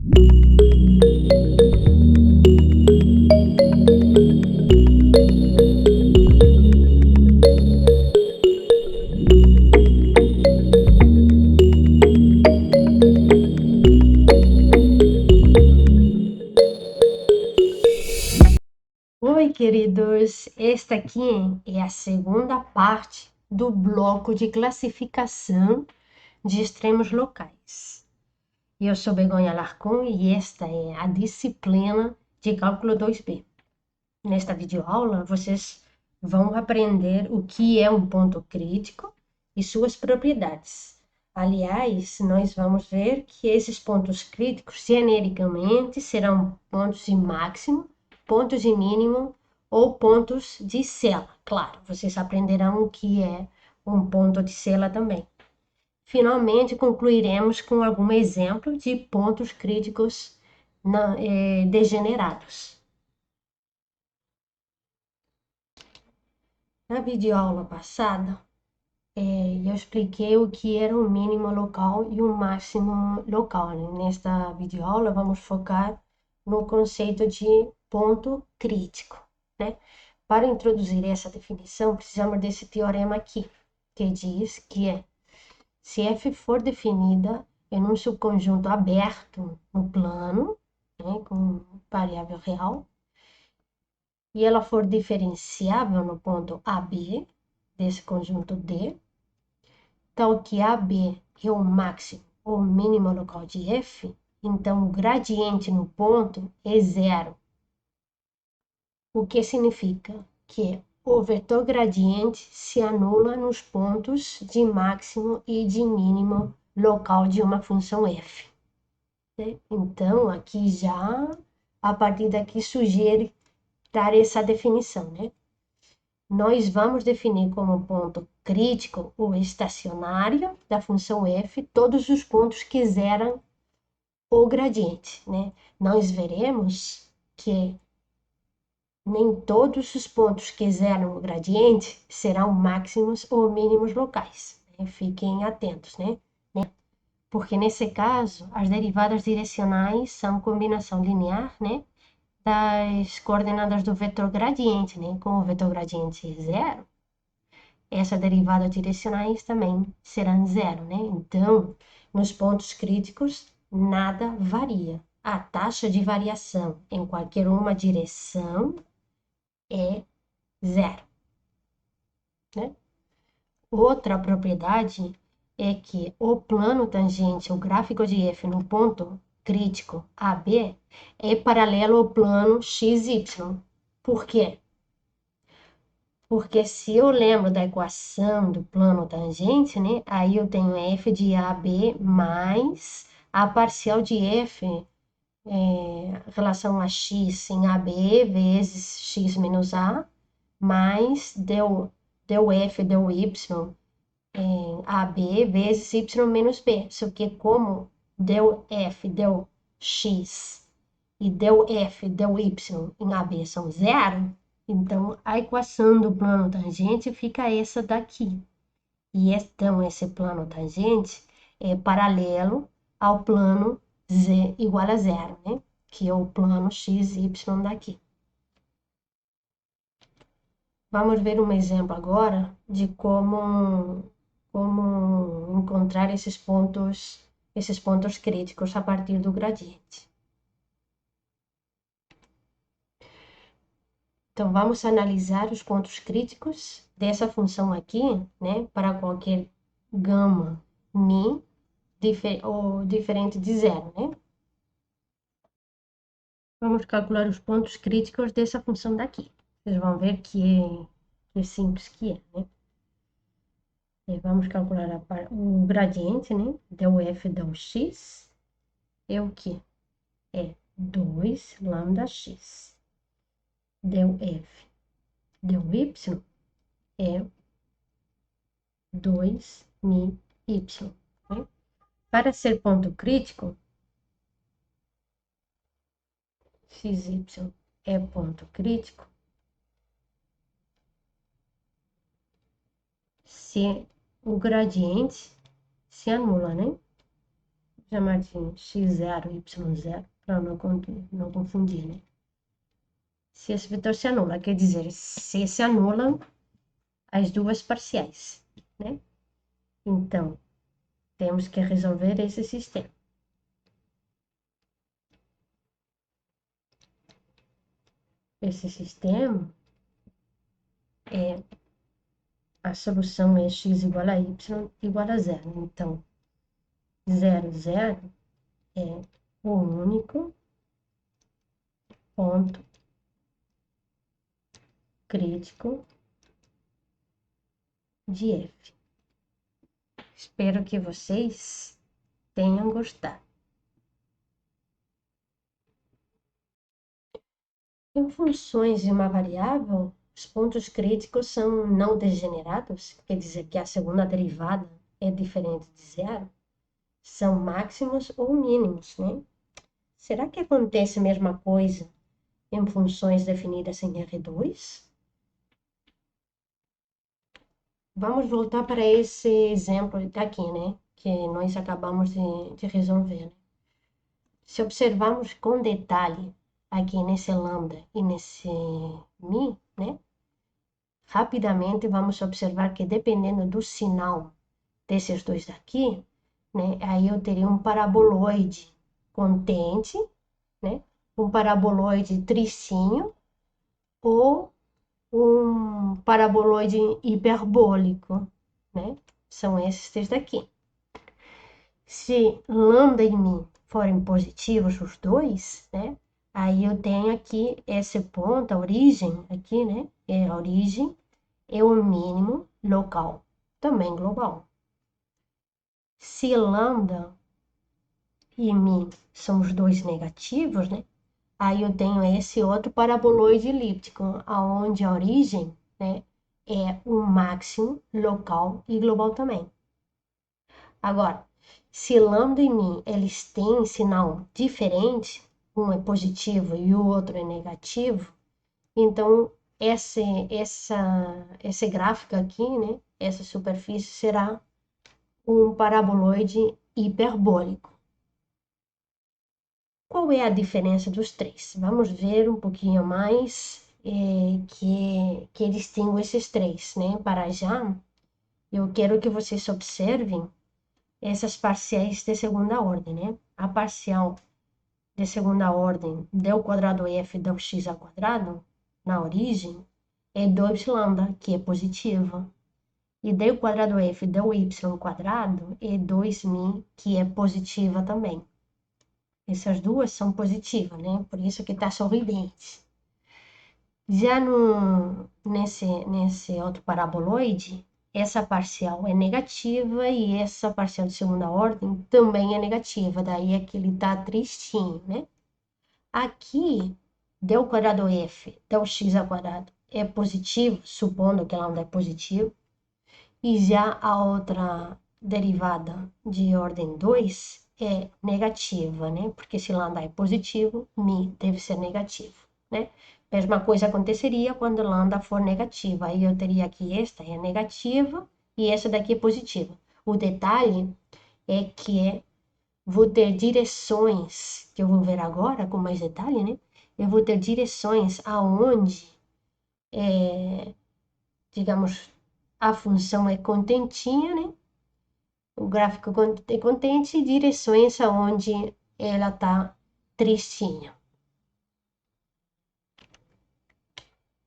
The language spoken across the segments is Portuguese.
Oi, queridos! Esta aqui é a segunda parte do bloco de classificação de extremos locais. Eu sou Begonha Larcon e esta é a disciplina de cálculo 2B. Nesta videoaula, vocês vão aprender o que é um ponto crítico e suas propriedades. Aliás, nós vamos ver que esses pontos críticos, genericamente, serão pontos de máximo, pontos de mínimo ou pontos de cela. Claro, vocês aprenderão o que é um ponto de cela também. Finalmente, concluiremos com algum exemplo de pontos críticos degenerados. Na videoaula passada, eu expliquei o que era o mínimo local e o máximo local, né? Nesta videoaula, vamos focar no conceito de ponto crítico, né? Para introduzir essa definição, precisamos desse teorema aqui, que diz que se f for definida em um subconjunto aberto no plano, né, com variável real, e ela for diferenciável no ponto AB, desse conjunto D, tal que AB é o máximo ou mínimo local de F, então o gradiente no ponto é zero. O que significa que o vetor gradiente se anula nos pontos de máximo e de mínimo local de uma função f. Né? Então, aqui já, a partir daqui, sugere dar essa definição, né? Nós vamos definir como ponto crítico o estacionário da função f todos os pontos que zeram o gradiente, né? Nós veremos que nem todos os pontos que zeram o gradiente serão máximos ou mínimos locais, né? Fiquem atentos, né? Porque nesse caso, as derivadas direcionais são combinação linear, né? Das coordenadas do vetor gradiente, né? Com o vetor gradiente zero, essas derivadas direcionais também serão zero, né? Então, nos pontos críticos, nada varia. A taxa de variação em qualquer uma direção é zero, né? Outra propriedade é que o plano tangente, o gráfico de f no ponto crítico AB, é paralelo ao plano XY. Por quê? Porque se eu lembro da equação do plano tangente, né? Aí eu tenho f de AB mais a parcial de f relação a x em AB vezes x menos a, mais del f del y em AB vezes y menos b. Só que como del f del x e del f del y em AB são zero, então a equação do plano tangente fica essa daqui. E então esse plano tangente é paralelo ao plano z igual a zero, né? Que é o plano x, y daqui. Vamos ver um exemplo agora de como encontrar esses pontos críticos a partir do gradiente. Então, vamos analisar os pontos críticos dessa função aqui, né, para qualquer gama mi ou diferente de zero, né? Vamos calcular os pontos críticos dessa função daqui. Vocês vão ver que é simples que é, né? E vamos calcular o gradiente, né? Del f del x é o que? É 2 lambda x. Del f del y é 2 mi y. Né? Para ser ponto crítico, xy é ponto crítico se o gradiente se anula, né? chamar de x0, y0, para não confundir, né? Se esse vetor se anula, quer dizer, se anulam as duas parciais, né? Então, temos que resolver esse sistema. Esse sistema a solução é x igual a y igual a zero. Então, 0, 0 é o único ponto crítico de F. Espero que vocês tenham gostado. Em funções de uma variável, os pontos críticos são não degenerados, quer dizer que a segunda derivada é diferente de zero, são máximos ou mínimos, né? Será que acontece a mesma coisa em funções definidas em R2? Vamos voltar para esse exemplo daqui, né? Que nós acabamos de resolver, né? Se observarmos com detalhe aqui nesse lambda e nesse mi, né? Rapidamente vamos observar que dependendo do sinal desses dois daqui, né? Aí eu teria um paraboloide contente, né? Um paraboloide tricinho ou um paraboloide hiperbólico, né? São esses três daqui. Se lambda e mi forem positivos os dois, né? Aí eu tenho aqui esse ponto, a origem aqui, né? É a origem, é o mínimo local, também global. Se lambda e mi são os dois negativos, né? Aí eu tenho esse outro paraboloide elíptico, aonde a origem, né, é o máximo local e global também. Agora, se lambda e mi eles têm sinal diferente, um é positivo e o outro é negativo, então esse gráfico aqui, né, essa superfície será um paraboloide hiperbólico. Qual é a diferença dos três? Vamos ver um pouquinho mais que distingue esses três, né? Para já, eu quero que vocês observem essas parciais de segunda ordem, né? A parcial de segunda ordem del quadrado f del x ao quadrado, na origem, é 2 lambda, que é positiva. E del quadrado f del y quadrado é 2mi, que é positiva também. Essas duas são positivas, né? Por isso que está sorridente. Já nesse outro paraboloide, essa parcial é negativa e essa parcial de segunda ordem também é negativa. Daí é que ele está tristinho, né? Aqui, del quadrado f del x ao quadrado é positivo, supondo que lambda é positivo. E já a outra derivada de ordem 2 é negativa, né? Porque se lambda é positivo, mi deve ser negativo, né? Mesma coisa aconteceria quando lambda for negativa. Aí eu teria aqui esta é negativa e essa daqui é positiva. O detalhe é que vou ter direções, que eu vou ver agora com mais detalhe, né? Eu vou ter direções aonde, digamos, a função é contentinha, né? O gráfico é contente e direções aonde ela está tristinha.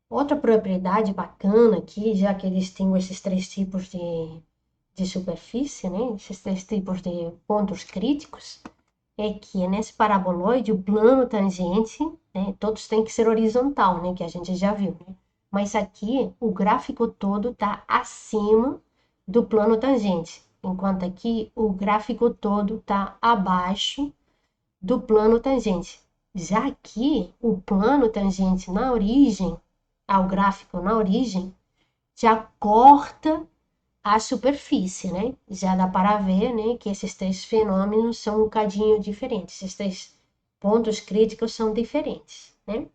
Outra propriedade bacana aqui, já que eles têm esses três tipos de superfície, né? Esses três tipos de pontos críticos, é que nesse paraboloide, o plano tangente, né? Todos têm que ser horizontal, né? Que a gente já viu, né? Mas aqui, o gráfico todo está acima do plano tangente, enquanto aqui o gráfico todo está abaixo do plano tangente. Já aqui, o plano tangente na origem, ao gráfico na origem, já corta a superfície, né? Já dá para ver, né, que esses três fenômenos são um bocadinho diferentes. Esses três pontos críticos são diferentes, né?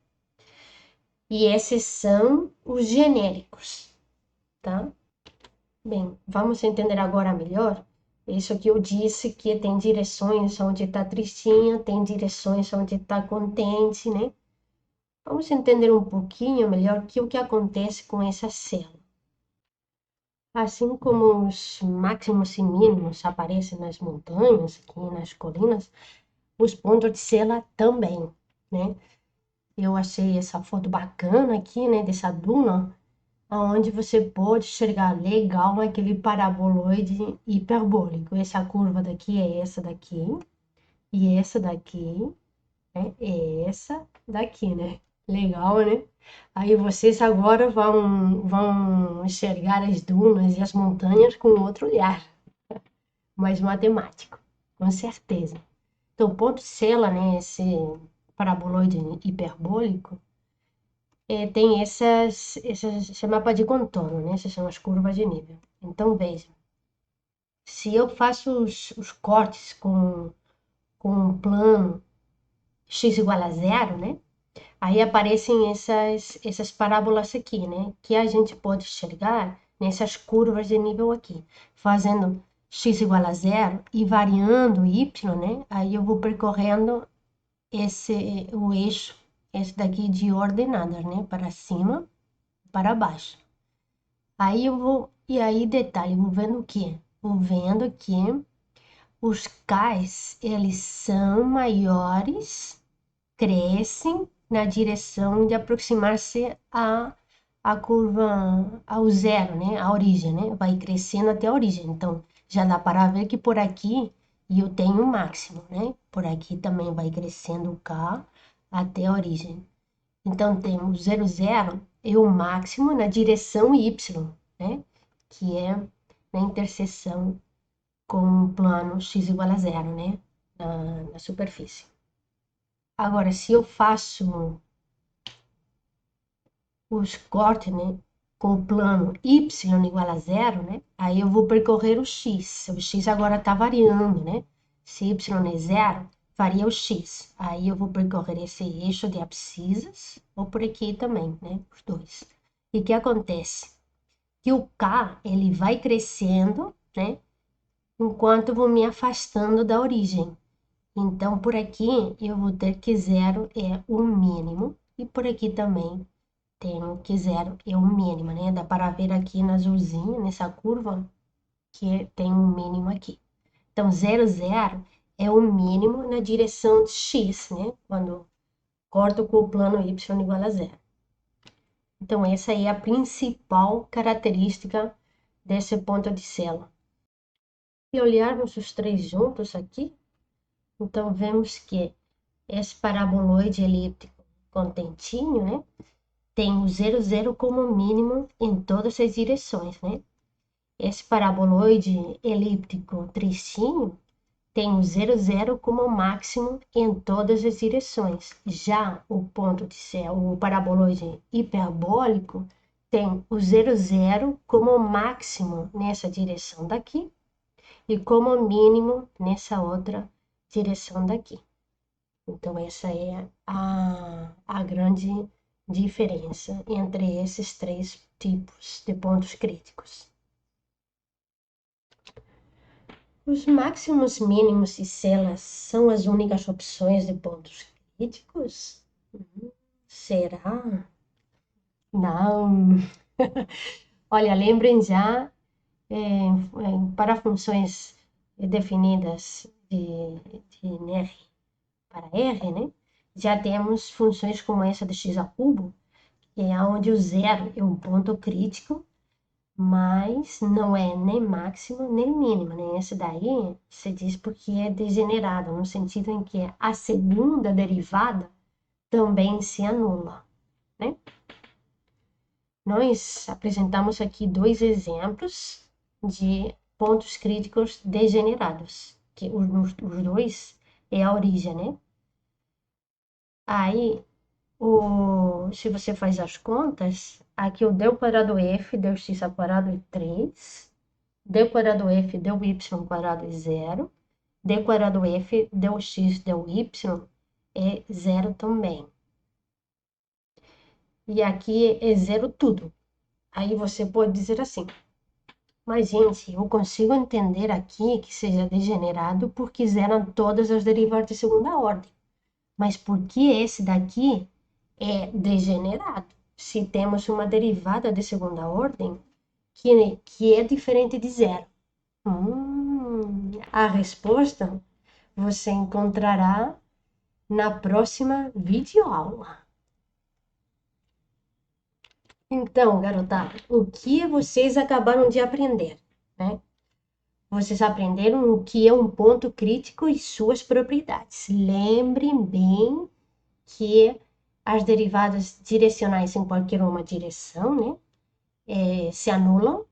E esses são os genéricos, tá? Bem, vamos entender agora melhor Isso que eu disse, que tem direções onde está tristinha, tem direções onde está contente, né? Vamos entender um pouquinho melhor o que acontece com essa célula. Assim como os máximos e mínimos aparecem nas montanhas, aqui nas colinas, os pontos de célula também, né? Eu achei essa foto bacana aqui, né, dessa duna, onde você pode enxergar legal aquele paraboloide hiperbólico. Essa curva daqui é essa daqui, e essa daqui é essa daqui, né? Legal, né? Aí vocês agora vão enxergar as dunas e as montanhas com outro olhar, mais matemático, com certeza. Então, o ponto Cela, né, esse paraboloide hiperbólico, tem esse mapa de contorno, né? Essas são as curvas de nível. Então, veja, se eu faço os cortes com um plano x igual a zero, né? Aí aparecem essas parábolas aqui, né? Que a gente pode enxergar nessas curvas de nível aqui. Fazendo x igual a zero e variando y, né? Aí eu vou percorrendo o eixo, esse daqui de ordenadas, né? Para cima, para baixo. E aí detalhe, vou vendo o quê? Vou vendo que os cais, eles são maiores, crescem na direção de aproximar-se a curva ao zero, né? A origem, né? Vai crescendo até a origem. Então, já dá para ver que por aqui eu tenho o máximo, né? Por aqui também vai crescendo o K até a origem. Então, temos zero, zero é o máximo na direção Y, né? Que é na interseção com o plano x igual a zero, né? Na superfície. Agora, se eu faço os cortes, né, com o plano y igual a zero, né, aí eu vou percorrer o x. O x agora está variando, né? Se y é zero, varia o x. Aí eu vou percorrer esse eixo de abscissas, ou por aqui também, né? Os dois. E o que acontece? Que o k, ele vai crescendo, né? Enquanto eu vou me afastando da origem. Então, por aqui eu vou ter que zero é o mínimo, e por aqui também tenho que zero é o mínimo, né? Dá para ver aqui na azulzinha, nessa curva, que tem um mínimo aqui. Então, zero, zero é o mínimo na direção de x, né? Quando corto com o plano y igual a zero. Então, essa é a principal característica desse ponto de Cela. Se olharmos os três juntos aqui, então vemos que esse paraboloide elíptico contentinho, né? Tem o zero, zero como mínimo em todas as direções, né? Esse paraboloide elíptico tristinho tem o zero, zero como máximo em todas as direções. Já o ponto de céu, o paraboloide hiperbólico, tem o zero, zero como máximo nessa direção daqui e como mínimo nessa outra direção daqui. Então, essa é a grande diferença entre esses três tipos de pontos críticos. Os máximos, mínimos e celas são as únicas opções de pontos críticos? Será? Não. Olha, lembrem já, para funções definidas de R para R, né? Já temos funções como essa de x ao cubo, que é onde o zero é um ponto crítico, mas não é nem máximo nem mínimo, né? Esse daí se diz porque é degenerado, no sentido em que a segunda derivada também se anula, né? Nós apresentamos aqui dois exemplos de pontos críticos degenerados, que os dois é a origem, né? Aí, se você faz as contas, aqui o d ao quadrado f deu x ao quadrado é 3, d quadrado f deu y ao quadrado é 0, d quadrado f deu x deu y é 0 também. E aqui é 0 tudo. Aí você pode dizer assim, Mas, gente, eu consigo entender aqui que seja degenerado porque zeram todas as derivadas de segunda ordem. Mas por que esse daqui é degenerado? Se temos uma derivada de segunda ordem que é diferente de zero. A resposta você encontrará na próxima videoaula. Então, garotada, o que vocês acabaram de aprender, né? Vocês aprenderam o que é um ponto crítico e suas propriedades. Lembrem bem que as derivadas direcionais em qualquer uma direção, né, se anulam,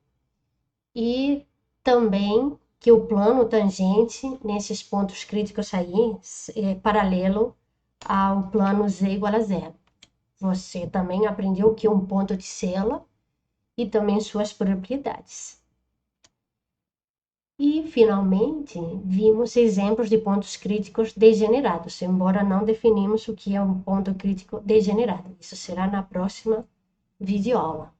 e também que o plano tangente nesses pontos críticos aí é paralelo ao plano z igual a zero. Você também aprendeu o que é um ponto de Cela e também suas propriedades. E, finalmente, vimos exemplos de pontos críticos degenerados, embora não definimos o que é um ponto crítico degenerado. Isso será na próxima videoaula.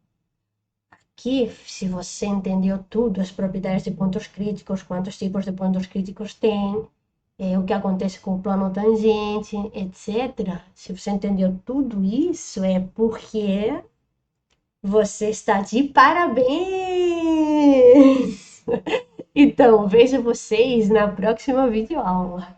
Aqui, se você entendeu tudo, as propriedades de pontos críticos, quantos tipos de pontos críticos tem, o que acontece com o plano tangente, etc. Se você entendeu tudo isso, é porque você está de parabéns! Então, vejo vocês na próxima videoaula.